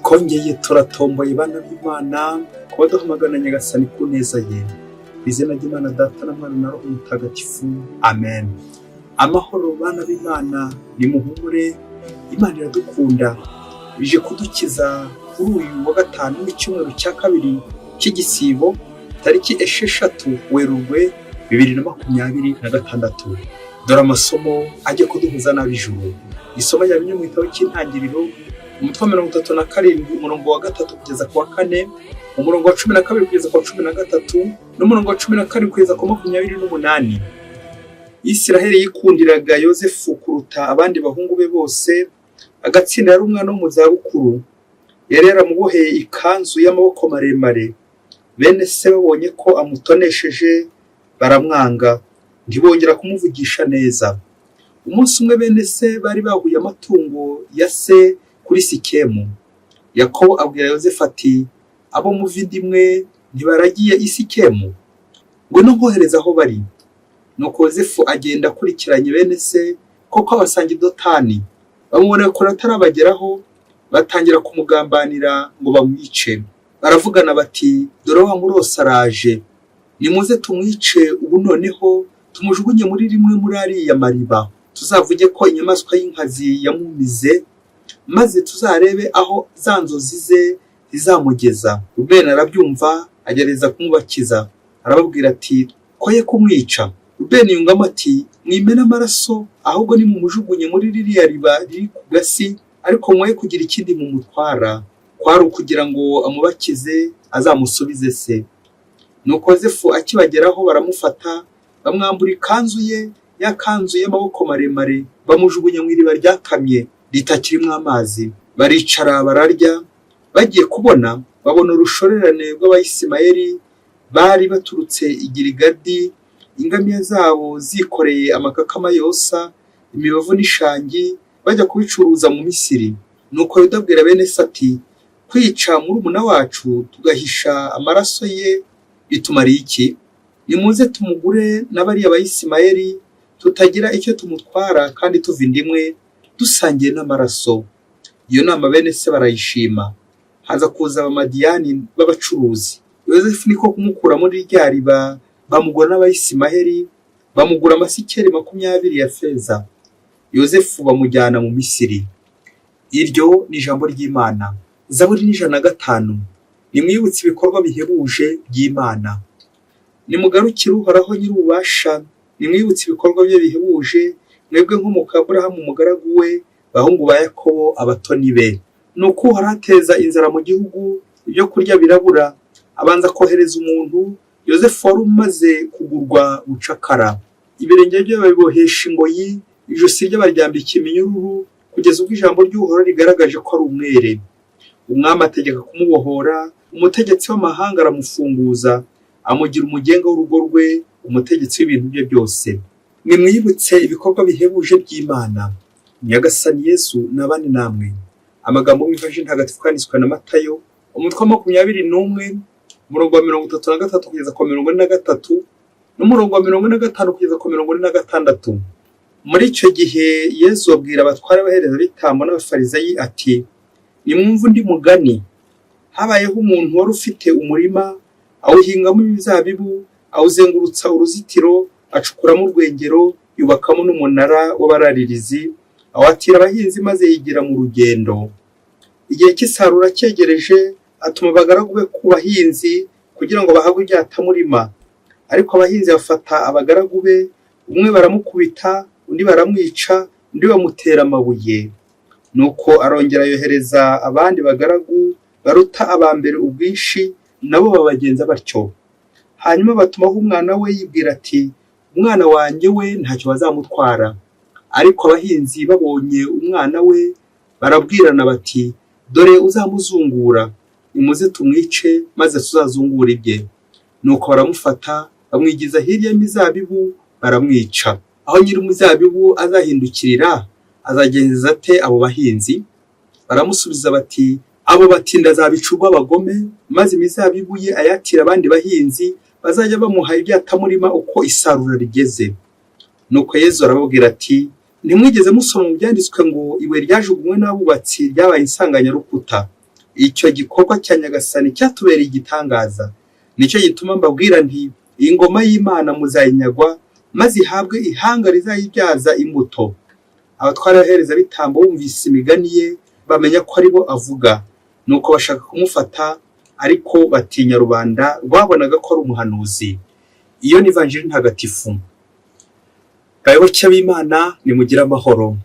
twongeye turatomboye bana b'Imana kuba duhamagana Nyagasani ku neza ye. Izina ry'Imana Data na Mwana na Roho Mutagatifu. Amen. Amahoro bana b'Imana, nimuhumure, Imana iradukunda, ije kudukiza kuri uyu wa gatanu w'icyumweru cya kabiri cy'igisibo, tariki 6 Werurwe 2026. Dore amasomo ajye kuduhuza n'ab'ijuru. Isomo ryabinye mu gitabo cy'intangiriro, umutwe wa 37 umurongo wa 3 kugeza ku wa 4, umurongo wa 12 kugeza ku wa 13, n'umurongo wa 12 kugeza ku 28. Isiraheli yikundiraga Yosefu kuruta abandi bahungu be bose, agatsinda yari umwana wo mu zabukuru. Yari yaramuboheye ikanzu y'amaboko maremare. Bene se babonye ko amutonesheje baramwanga, ntibongera kumuvugisha neza. Umunsi umwe bene se bari bahuye amatungo ya se kuri Sikemu. Yakobo abwira Yosefu ati, abo muvindimwe ntibaragiye i Sikemu, ngo nkohereza aho bari. Nuko Yosefu agenda akurikiranye bene se, koko abasanga i Dotani. Bamubona ko atarabageraho, batangira kumugambanira ngo bamwice. Baravugana bati, dore wa murose araje, nimuze tumwice ubu noneho tumujugunye muri rimwe muri ariya mariba, tuzavuge ko inyamaswa y'inkazi yamumize, maze tuzarebe aho za nzozi ze zizamugeza. Rubeni arabyumva, agereza kumubakiza, arababwira ati, koye kumwica. Rubeni yungamo ati, mwimena amaraso, ahubwo ni mumujugunye muri ririya riba riri ku gasi, ariko mwoye kugira ikindi mumutwara. Kwari ukugira ngo amubakize azamusubize se. Nuko Yosefu akibageraho baramufata, bamwambura ikanzu ye, ya kanzu y'amaboko maremare, bamujugunya mu iriba ryakamye ritakirimo amazi. Baricara bararya. Bagiye kubona, babona urushorerane rw'Abayismayeli bari baturutse i Giligadi, ingamiya zabo zikoreye amakakama yosa, imibavu n'ishangi, bajya kubicuruza mu Misiri. Nuko Yuda abwira bene se ati, kwica murumuna wacu tugahisha amaraso ye bitumariye iki? Nimuze tumugure n'abariya Bayismayeli, tutagira icyo tumutwara kandi tuvindimwe dusangiye n'amaraso. Iyo nama bene se barayishima. Haza kuza abamadiyani b'abacuruzi. Yosefu niko kumukura muri rya riba, bamugura n'Abayismayeli, bamugura amasikeli 20 ya feza. Yosefu bamujyana mu Misiri. Iryo ni ijambo ry'Imana. Zaburi ni 105. Nimwibutse ibikorwa bihebuje by'Imana. Nimugarukire Uhoraho nyir'ububasha, nimwibutse ibikorwa bye bihebuje, mwebwe nk'umuka Aburahamu umugaragu we, bahungu ba Yakobo abatoni be. Nuko Uhoraho ateza inzara mu gihugu, ibyo kurya birabura, abanza kohereza umuntu. Yosefu wari umaze kugurwa bucakara. Ibirenge bye babibohesha ingoyi, ijosi rye baryambika iminyururu, kugeza ubwo ijambo ry'Uhoraho rigaragaje ko ari umwere. Umwami ategeka kumubohora, umutegetsi w'amahanga aramufunguza, amugira umugenga w'urugo rwe, umutegetsi w'ibintu bye byose. Nimwibutse ibikorwa bihebuje by'Imana. Nyagasani Yesu nabane namwe. Amagambo mw'ivaji ntagatifu kanditswe na Matayo, umutwe wa 21, umurongo wa 33 kugeza ku 43, n'umurongo wa 45 kugeza ku 46. Muri icyo gihe Yesu abwira abatware b'abaherezabitambo n'abafarisayi ati, nimwumva undi mugani. Habayeho umuntu wari ufite umurima, awuhingamo imizabibu, awuzengurutsa uruzitiro, acukuramo urwengero, yubakamo n'umunara w'abararirizi, awatira abahinzi maze yigira mu rugendo. Igihe cy'isarura cyegereje, atuma abagaragu be ku bahinzi kugira ngo bahabwe ibyatamurima. Ariko abahinzi bafata abagaragu be, umwe baramukubita, undi baramwica, undi bamutera amabuye. Nuko arongera yohereza abandi bagaragu baruta abambere ubwinshi, nabo babagenza batyo. Hanyuma batumaho umwana we, yibwira ati, umwana wanjye we ntacyo bazamutwara. Ariko abahinzi babonye umwana we, barabwirana bati, dore uzamuzungura, nimuze tumwice maze tuzazungura ibye. Nuko baramufata, bamwigiza hirya y'imizabibu, baramwica. Aho nyir'umuzabibu azahindukirira, azagenza ate abo bahinzi? Baramusubiza bati, abo batinda azabicurwa abagome, maze imizabibu ye ayatira abandi bahinzi, bazajya bamuha ibyatamurima uko isarura rigeze. Nuko Yesu arababwira ati, ntimwigeze musoma mu byanditswe ngo ibuye ryajugunywe n'abubatsi ryabaye insanganyarukuta. icyo gikorwa cya Nyagasani cyatubereye igitangaza. Nicyo gituma mbabwira nti iyi ngoma y'Imana muzayinyagwa, maze ihabwe ihanga rizayibyaza imbuto. Abatwara abahereza bitambo bumvise imigani ye, bamenya ko ari bo avuga, nuko bashaka kumufata, ariko batinya rubanda rwabonaga ko ari umuhanuzi. Iyo ni ivanjiri ntagatifu. Bayoboke b'Imana, nimugire amahoro.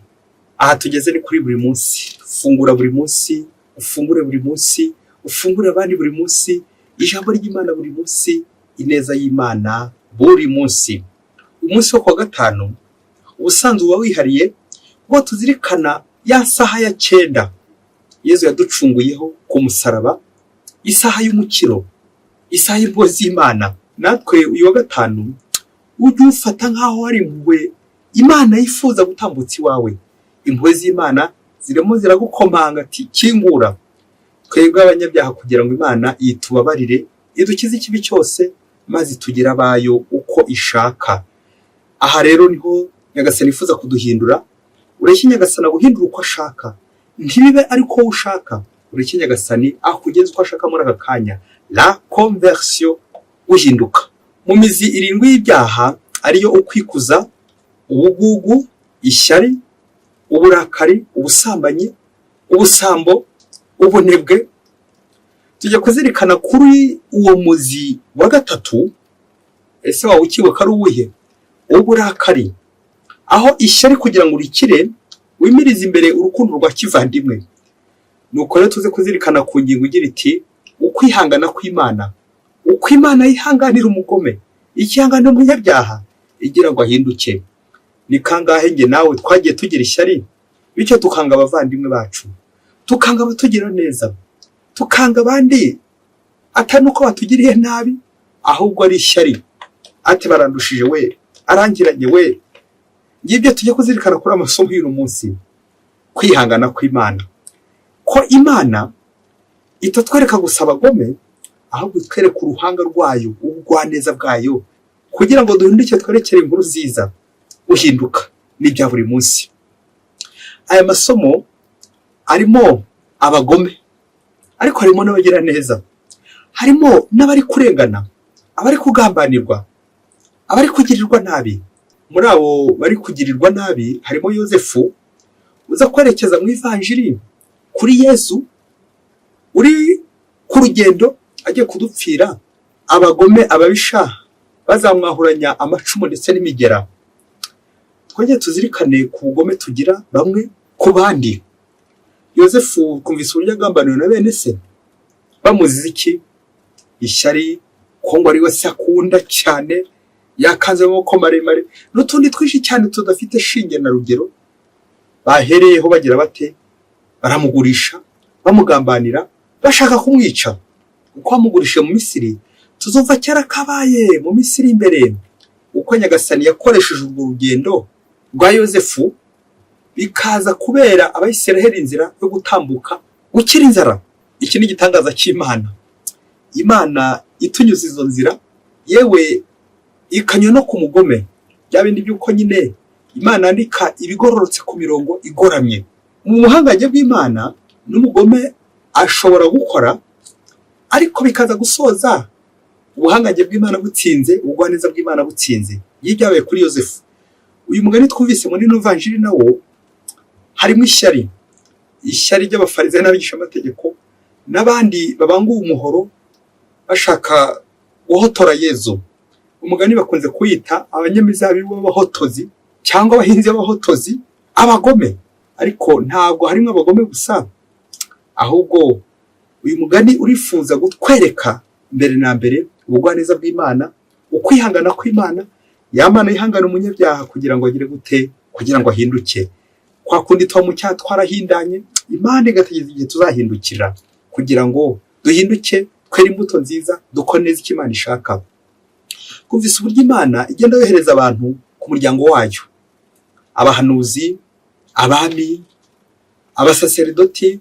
Aha tugeze ni kuri buri munsi. Fungura buri munsi, ufungure buri munsi, ufungure abandi buri munsi, ijambo ry'Imana buri munsi, ineza y'Imana buri munsi. Umunsi wo kuwa gatanu ubusanzwe uba wihariye ngo tuzirikana ya saha ya 9 Yezu yaducunguyeho ku musaraba, isaha y'umukiro, isaha y'impuhwe z'Imana. Natwe uyu wa gatanu ujye ufata nk'aho ari impuhwe Imana yifuza gutambutsa iwawe. Impuhwe z'Imana zirimo ziragukomanga ati kingura. Twebwe abanyabyaha kugira ngo Imana itubabarire, idukize ikibi cyose, maze tugira abayo uko ishaka. Aha rero niho Nyagasani yifuza kuduhindura. Ureke Nyagasani guhindura uko ashaka, ntibibe ariko ushaka. Ureke Nyagasani akugeze uko ashaka muri aka kanya. La conversion, uhinduka. Mu mizi 7 y'ibyaha ariyo ukwikuza, ubugugu, ishyari, uburakari, ubusambanyi, ubusambo, ubunebwe. Tujya kuzirikana kuri uwo muzi wa gatatu. Ese wawe ukibuka ari uwuhe? Uburakari. Aho ishyari kugira ngo urikire wimirize imbere urukundo rwa kivandimwe. Nuko rero tuze kuzirikana ku ngingo igira iti ukwihangana kw'Imana. Uko Imana yihanganira umugome, ikihanganira umunyabyaha igira ngo ahinduke. Ni kangahe nge nawe twagiye tugira ishyari, bityo tukanga abavandimwe bacu, tukanga abatugira neza, tukanga abandi atari uko batugiriye nabi, ahubwo ari ishyari. Ati barandushije we, arangiranye we. Ngibyo tujye kuzirikana kuri amasomo y'uno munsi. Kwihangana kw'Imana. Ko Imana itatwereka gusa abagome, ahubwo itwereka uruhanga rwayo, ubugwaneza bwayo, kugira ngo duhinduke twerekere inkuru nziza. Uhinduka n'ibya buri munsi. Aya masomo arimo abagome, ariko harimo n'abagira neza, harimo n'abari kurengana, abari kugambanirwa, abari kugirirwa nabi. Muri abo bari kugirirwa nabi harimo Yozefu uza kwerekeza mu ivanjiri kuri Yesu, uri ku rugendo agiye kudupfira. Abagome, ababisha bazamwahuranya amacumu ndetse n'imigera. Twongeye tuzirikane ku bugome tugira bamwe ku bandi. Yozefu kumvise uburyo agambaniwe na bene se, bamuziza iki? Ishyari, ko ngo ari we se akunda cyane, yakanze amaboko maremare, n'utundi twinshi cyane tudafite shinge na rugero. Bahereyeho bagira bate? Baramugurisha, bamugambanira, bashaka kumwica. Uko bamugurisha mu Misiri, tuzumva cyara kabaye mu Misiri imbere. Uko Nyagasani yakoresheje urwo rugendo rwa Yozefu, bikaza kubera Abayisiraheli inzira yo gutambuka gukira inzara. Iki ni igitangaza cy'Imana. Imana itunyuza izo nzira, yewe ikanywa no ku mugome. Bya bindi by'uko nyine Imana yandika ibigororotse ku mirongo igoramye. Mu buhangange bw'Imana n'umugome ashobora gukora, ariko bikaza gusoza ubuhangange bw'Imana butsinze, ubugwaneza bw'Imana butsinze. Yibyabaye kuri Yozefu. Uyu mugani twumvise muri Evanjiri nawo harimo ishyari. Ishyari ry'abafarisayo n'abigisha amategeko n'abandi babanguye umuhoro bashaka guhotora Yezu. Umugani bakunze kuyita abanyamizabibu b'abahotozi cyangwa abahinzi b'abahotozi, abagome. Ariko ntabwo harimo abagome gusa, ahubwo uyu mugani urifuza gutwereka mbere na mbere ubugwaneza bw'Imana, ukwihangana kw'Imana. Yamana yihangana umunyabyaha kugira ngo agire gute? Kugira ngo ahinduke. Kwa kundi tuba mu cyaha twarahindanye, Imana igategeza igihe tuzahindukira kugira ngo duhinduke, twere imbuto nziza, dukore neza icyo Imana ishaka. Kumvise uburyo Imana igenda yohereza abantu ku muryango wayo, abahanuzi, abami, abasaseridoti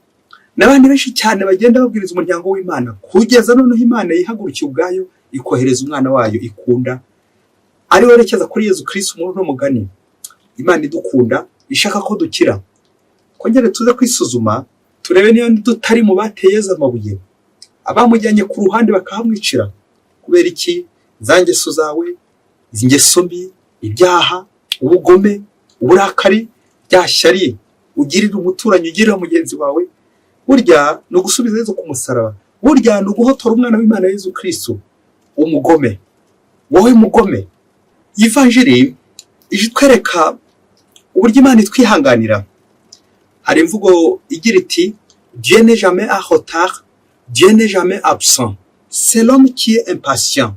n'abandi benshi cyane bagenda babwiriza umuryango w'Imana, kugeza noneho Imana yihagurukiye ubwayo ikohereza umwana wayo ikunda, ari werekeza kuri Yezu Kristo. Umuntu n'umugani, Imana idukunda ishaka ko dukira. Kongere tuze kwisuzuma turebe niba tutari mu bateye Yezu amabuye, abamujyanye ku ruhande bakahamwicira. Kubera iki? Za ngeso zawe, izi ngeso mbi, ibyaha, ubugome, uburakari, bya shyari ugirira umuturanyi, ugirira mugenzi wawe, burya ni ugusubiza Yezu ku musaraba, burya ni uguhotora umwana w'Imana Yezu Kristo. Umugome, wowe mugome. Ivanjiri ije twereka uburyo Imana itwihanganira. Hari imvugo igira iti Dieu n'est jamais en retard, Dieu n'est jamais absent, c'est l'homme qui est impatient.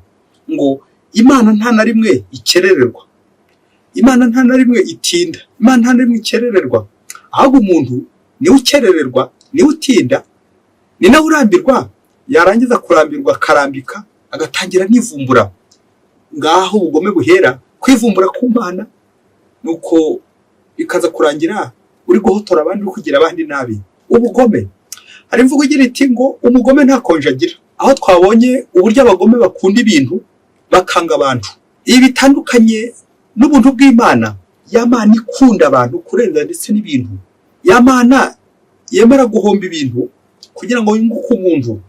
Ngo Imana nta na rimwe ikerererwa, Imana nta na rimwe itinda, Imana nta na rimwe ikerererwa. Ahubwo umuntu niwe ukerererwa, niwe utinda, ni nawe urambirwa, yarangiza kurambirwa akarambika agatangira nivumbura. Ngaho ubugome buhera kwivumbura ku Mana, nuko bikaza kurangira uri guhotora abandi, uri kugira abandi nabi. Ubugome, hari imvugo igira iti ngo umugome nta konje agira. Aho twabonye uburyo abagome bakunda ibintu bakanga abantu, ibi bitandukanye n'ubuntu bw'Imana. Ya Mana ikunda abantu kurenza ndetse n'ibintu, ya Mana yemera guhomba ibintu kugira ngo yunguke umuntu.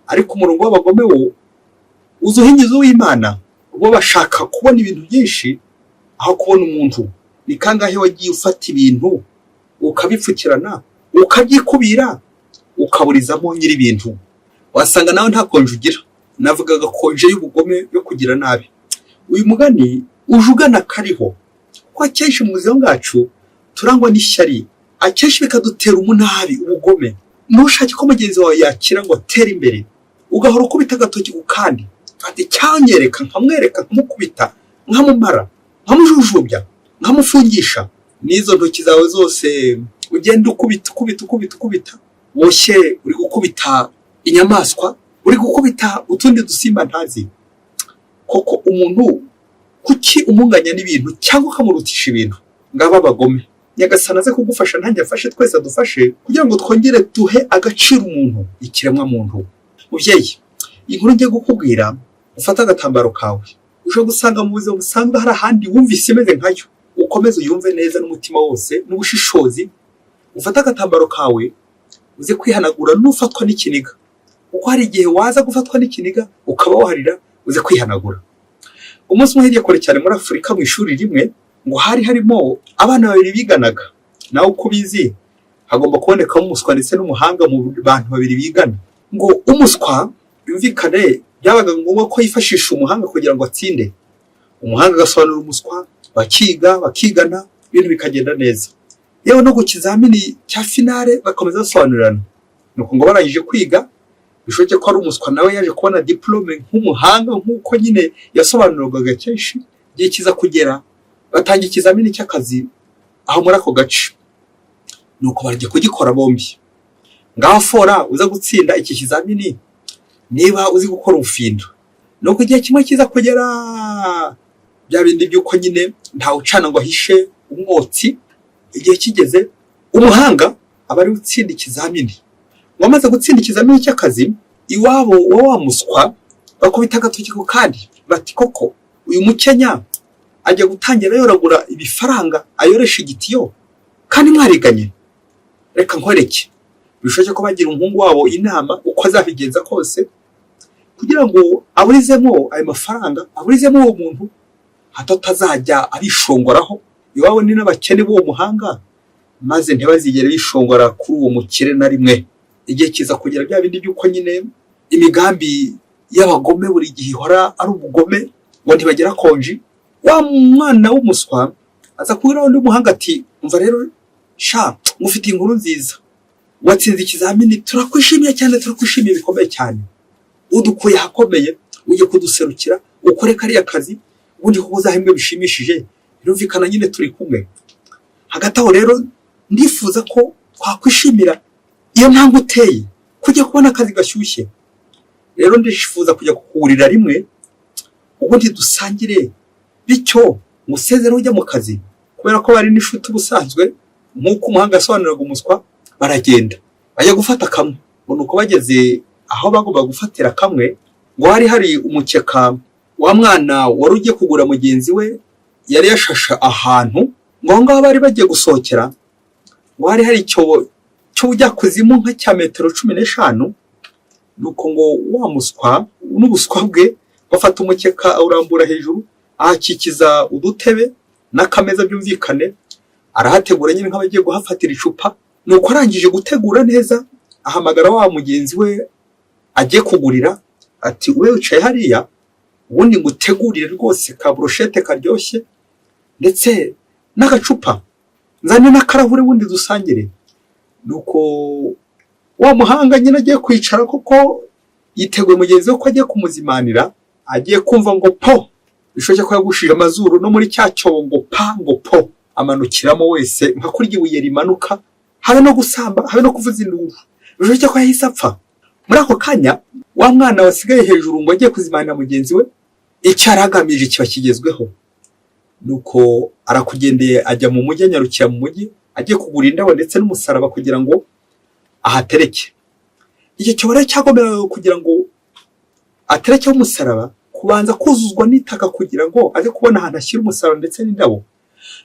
Ariko umurongo w'abagome wo uzuhingiza w'Imana, bo bashaka kubona ibintu byinshi aho kubona umuntu. Ni kangahe wagiye ufata ibintu ukabipfukirana, ukabyikubira, ukaburizamo nyiri ibintu, wasanga nawe nta konje ugira. Navugaga konje y'ubugome yo kugira nabi. Uyu mugani ujugana kariho ko akenshi mu buzima bwacu turangwa n'ishyari, akenshi bikadutera umunabi, ubugome. Ntushake ko mugenzi wawe yakira ngo atere imbere, ugahora ukubita agatoki ku kandi, ati cyanyereka, nkamwereka, nkamukubita, nkamumara, nkamujujubya, nkamufungisha. N'izo ntoki zawe zose ugenda ukubita, woshye uri gukubita inyamaswa, uri gukubita utundi dusimba ntazi. Koko umuntu kuki umunganya n'ibintu cyangwa ukamurutisha ibintu? Ngaba abagome. Nyagasana aze kugufasha, ntange afashe, twese adufashe kugira ngo twongere duhe agaciro umuntu, ikiremwa muntu. Muvyeyi, inkuru ngiye gukubwira, ufata agatambaro kawe, uje gusanga mu buzima busanzwe hari ahandi wumvise imeze nkayo, ukomeze uyumve neza n'umutima wose n'ubushishozi. Ufata agatambaro kawe uze kwihanagura n'ufatwa n'ikiniga, kuko hari igihe waza gufatwa n'ikiniga ukaba waharira, uze kwihanagura. Umunsi umwe hirya kure cyane muri Afurika, mu ishuri rimwe, ngo hari harimo abana babiri biganaga. Nawe uko bizi hagomba kubonekamo umuswa ndetse n'umuhanga mu bantu babiri bigana. Ngo umuswa yumvikane, byabaga ngombwa ko yifashisha umuhanga kugira ngo atsinde. Umuhanga agasobanura umuswa, bakigana, ibintu bikagenda neza. Yewe no ku kizamini cya finale bakomeza basobanurirana. Nuko ngo barangije kwiga, bishoboke ko ari umuswa nawe yaje kubona diplome nk'umuhanga nk'uko nyine yasobanurwaga kenshi. Igihe kiza kugera, batangiye ikizamini cy'akazi aho muri ako gace. Nuko barajya kugikora bombi. Ngaho fora uza gutsinda iki kizamini niba uzi gukora ubufindo. Nuko igihe kimwe kiza kugera, bya bindi by'uko nyine nta ucana ngo ahishe umwotsi. Igihe kigeze, umuhanga aba ari gutsinda ikizamini. Wamaze gutsinda ikizamini cy'akazi, iwabo wa muswa bakubita agatoki ku kandi, bati koko uyu mukenya ajya gutangira yoragura ibifaranga ayoresha igitiyo kandi mwariganye. Reka nkwereke, bishoboke ko bagira umuhungu wabo inama uko azabigenza kose kugira ngo aburizemo ayo mafaranga, aburizemo uwo muntu, hato atazajya abishongoraho. Iwabo ni n'abakene b'uwo muhanga, maze ntibazigere bishongora kuri uwo mukire na rimwe. Igihe kiza kugira bya bindi by'uko nyine imigambi y'abagome buri gihe ihora ari ubugome, ngo ntibagera konji. Wa mwana w'umuswa aza kubwira undi muhanga ati umva rero sha, mufite inkuru nziza, watsinze ikizamini, turakwishimiye cyane, turakwishimiye bikomeye cyane, udukuye hakomeye, uje kuduserukira, ukore kariya kazi, ubundi kuko uzahembwe bishimishije. Birumvikana nyine turi kumwe. Hagati aho rero ndifuza ko twakwishimira iyo ntambwe uteye, kujya kubona akazi gashyushye. Rero ndifuza kujya kukurira rimwe, ubundi dusangire, bityo musezero ujya mu kazi. Kubera ko bari n'inshuti ubusanzwe, nk'uko umuhanga asobanuraga umuswa, baragenda bajya gufata kamwe. Ngo uko bageze aho bagomba gufatira kamwe, ngo hari umukeka wa mwana wari ugiye kugura mugenzi we yari yashasha ahantu, ngo ngaho bari bagiye gusohokera, ngo hari icyobo cy'ubujyakuzimu nka cya metero 15, nuko ngo wa muswa n'ubuswa bwe bafata umukeka awurambura hejuru, ahakikiza udutebe n'akameza byumvikane, arahategura nyine nk'abagiye guhafatira icupa. Nuko arangije gutegura neza, ahamagara wa mugenzi we agiye kugurira, ati wewe wicaye hariya, ubundi ngutegurire rwose ka brochette karyoshye ndetse n'agacupa, nzane n'akarahure wundi dusangire. Nuko wa muhanga nyine agiye kwicara kuko yiteguye mugenzi we ko agiye kumuzimanira, agiye kumva ngo po, bishoje ko yagushije amazuru no muri cya cyobo ngo pa ngo po, amanukiramo wese nka kurya ibuye rimanuka, habe no gusamba, habe no kuvuza induru, bishoje ko yahise apfa. Muri ako kanya wa mwana wasigaye hejuru ngo agiye kuzimanira mugenzi we, icyo aragamije kiba kigezweho. Nuko arakugendeye ajya mu mujyi, anyarukira mu mujyi agiye kugura indabo ndetse n'umusaraba kugira ngo ahatereke. Icyo cyobora cyagomeraga kugira ngo aterekeho umusaraba, kubanza kuzuzwa n'itaka kugira ngo aze kubona ahantu ashyira umusaraba ndetse n'indabo.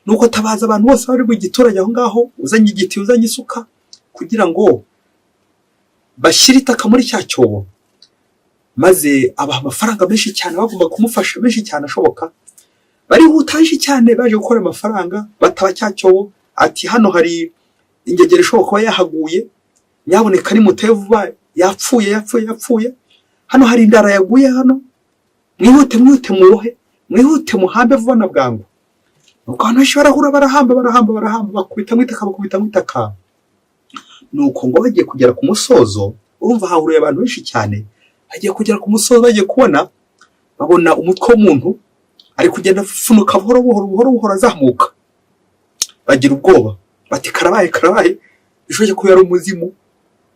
Nuko tabaza abantu bose bari mu giturage aho ngaho, uzanye igiti uzanye isuka, kugira ngo bashyire itaka muri cya cyobo, maze abaha amafaranga menshi cyane, bagomba kumufasha menshi cyane ashoboka. Barihutaje cyane baje gukora amafaranga, bataba cya cyobo, ati hano hari ingegera ishoboka kuba yahaguye, nyaboneka ni muteye vuba, yapfuye. Hano hari indara yaguye hano, mwihute murohe, mwihute muhambe vuba na bwangu. Nuko hano barahura barahamba, bakubita mu itaka. Nuko ngo bagiye kugera ku musozo, urumva hahuriye abantu benshi cyane, bagiye kugera ku musozo, bagiye kubona, babona umutwe w'umuntu ari kugenda afunuka buhoro azamuka. Bagira ubwoba, bati karabaye, bishoboye ko yari umuzimu,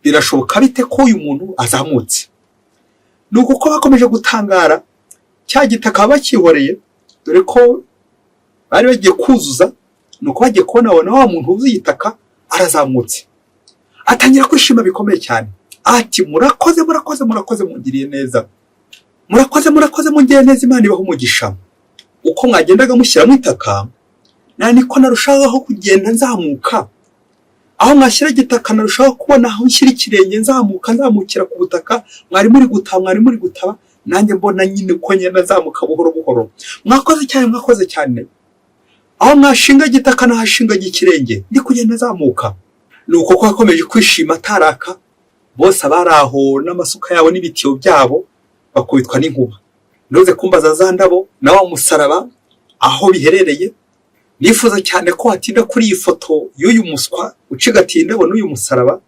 birashoboka bite ko uyu muntu azamutse. Nuko uko bakomeje gutangara, cya gitaka bakihoreye, dore ko bari bagiye kuzuza. Nuko bagiye kubona wa muntu wuzuye itaka arazamutse, atangira kwishima bikomeye cyane, ati murakoze mungiriye neza, murakoze mungiriye neza, Imana ibaha umugisha. Uko mwagendaga mushyira mu itaka, niko narushagaho kugenda nzamuka. Aho mwashyira igitaka narushaho kubona aho nshyira ikirenge, nzamukira ku butaka. Mwari muri gutaba, nanjye mbona nyine uko ngenda nzamuka buhoro. Mwakoze cyane. Aho mwashinga igitaka nahashinga ikirenge, ndi kugenda nzamuka. Nuko ko akomeje kwishima ataraka, bose abari aho n'amasuka yabo n'ibitiyo byabo bakubitwa n'inkuba. Ndoze kumbaza za ndabo na wa musaraba aho biherereye. Nifuza cyane ko hatinda kuri iyi foto y'uyu muswa ucigatiye indabo n'uyu musaraba,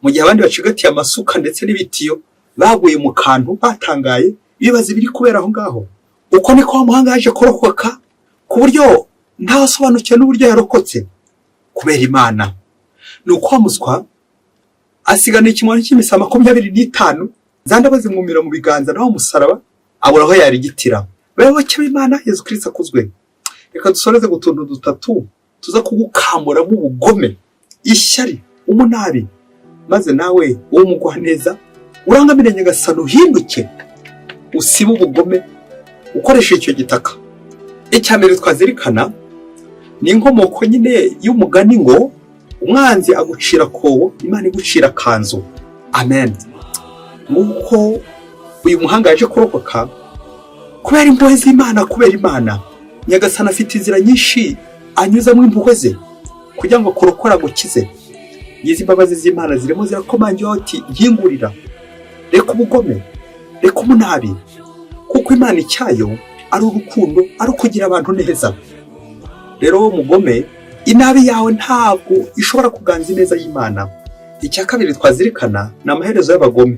mu gihe abandi bacigatiye amasuka ndetse n'ibitiyo, baguye mu kantu batangaye, bibaza biri kubera aho ngaho. Uko niko wa muhanga yaje kurokoka, ku buryo ntasobanukiwe n'uburyo yarokotse kubera Imana. Nuko wa muswa asigana ikimwaro cy'imisa 25, za ndabo zimwumira mu biganza, naho umusaraba abura aho yarigitira. Bayoboke b'Imana, Yesu Kristo akuzwe. Reka dusoreze gutuntu dutatu tuza kugukamura mu bugome, ishyari, umunabi, maze nawe uwo mugwa neza urangamire Nyagasani, uhinduke usibe ubugome ukoresha icyo gitaka. Icyambere twazirikana ni inkomoko nyine y'umugani ngo umwanzi agucira kobo, Imana igucira kanzu. Amen. Nuko uyu muhanga yaje kurokoka kubera impuhwe z'Imana, kubera Imana. Nyagasani afite inzira nyinshi anyuzamo impuhwe ze kugira ngo kurokora gukize. Yizi imbabazi z'Imana zirimo zirakomangiyeho ati nkingurira, reka ubugome, reka umunabi, kuko Imana icyayo ari urukundo, ari ukugira abantu neza. Rero wo mugome, inabi yawe ntabwo ishobora kuganza ineza y'Imana. Icya kabiri twazirikana ni amaherezo y'abagome,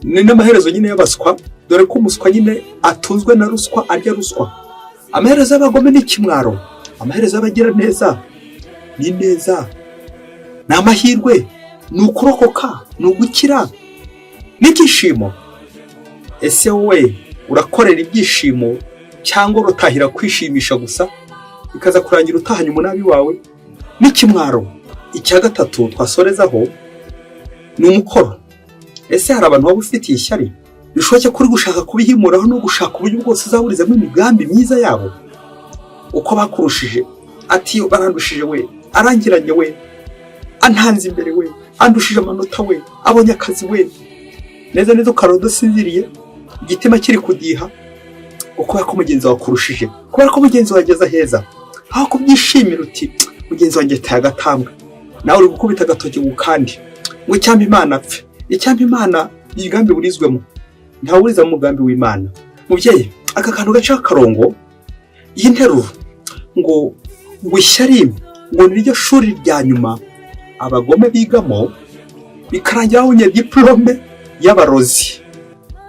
ni n'amaherezo nyine y'abaswa, dore ko umuswa nyine atunzwe na ruswa, arya ruswa. Amaherezo y'abagome ni kimwaro, amaherezo y'abagira neza ni neza, ni amahirwe, ni ukurokoka, ni ugukira, n'ibyishimo. Ese wowe urakorera ibyishimo cyangwa urutahira kwishimisha gusa, bikaza kurangira utahanye umunabi wawe n'ikimwaro? Icya gatatu twasorezaho ni umukoro. Ese hari abantu baba ufitiye ishyari, bishoboke kuri gushaka kubihimuraho no gushaka uburyo bwose uzaburizamo imigambi myiza yabo? Uko bakurushije, ati barandushije we, arangiranye we, antanze imbere we, andushije amanota we, abonye akazi we, neza neza ukaroda usinziriye igitima kiri kudiha, ukubera ko mugenzi wawe akurushije, kubera ko mugenzi wawe ageze heza, aho kubyishimira uti mugenzi wanjye ataye agatambwe, nawe uri gukubita agatoki ku kandi ngo icyampa Imana apfe, icyampa Imana imigambi burizwemo, ntawe uriza mu mugambi w'Imana. Mubyeyi, aka kantu gaca akarongo, iyi nteruro ngo ishyari ngo niryo shuri rya nyuma abagome bigamo, bikarangira babonye diplome y'abarozi,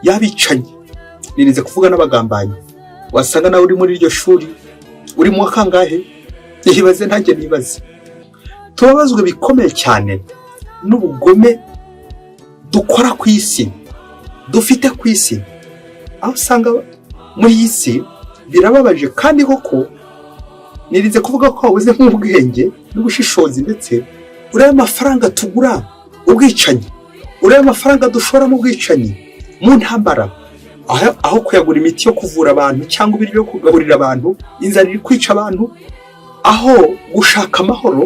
y'abicanyi. Nirinze kuvuga n'abagambanyi, wasanga nawe uri muri iryo shuri, uri mu kangahe? Nibaze ntange nibaze. Tubabazwe bikomeye cyane n'ubugome dukora ku isi, dufite ku isi, aho usanga muri iyi si birababaje kandi koko nirinze kuvuga ko wabuze nk'ubwenge n'ubushishozi, ndetse ureba amafaranga tugura ubwicanyi, ureba amafaranga dushora mu bwicanyi, mu ntambara, aho kuyagura imiti yo kuvura abantu cyangwa ibiryo byo kugaburira abantu, inzara iri kwica abantu, aho gushaka amahoro,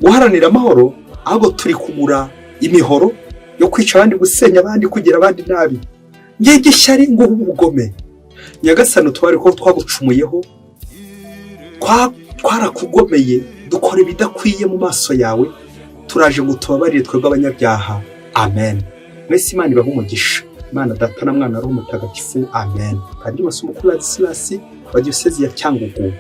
guharanira amahoro, ahubwo turi kugura imihoro yo kwica abandi, gusenya abandi, kugira abandi nabi. Ngege ishyari ngo ubugome, Nyagasani utware ko twagucumuyeho, twarakugomeye, dukora ibidakwiye mu maso yawe, turaje ngo tubabarire twebwe abanyabyaha. Amen. Mwese Imana ibahe umugisha. Imana Data na Mwana na Roho Mutagatifu. Amen. Padiri Masomo kuri Ladislas wa Diyosezi ya Cyangugu.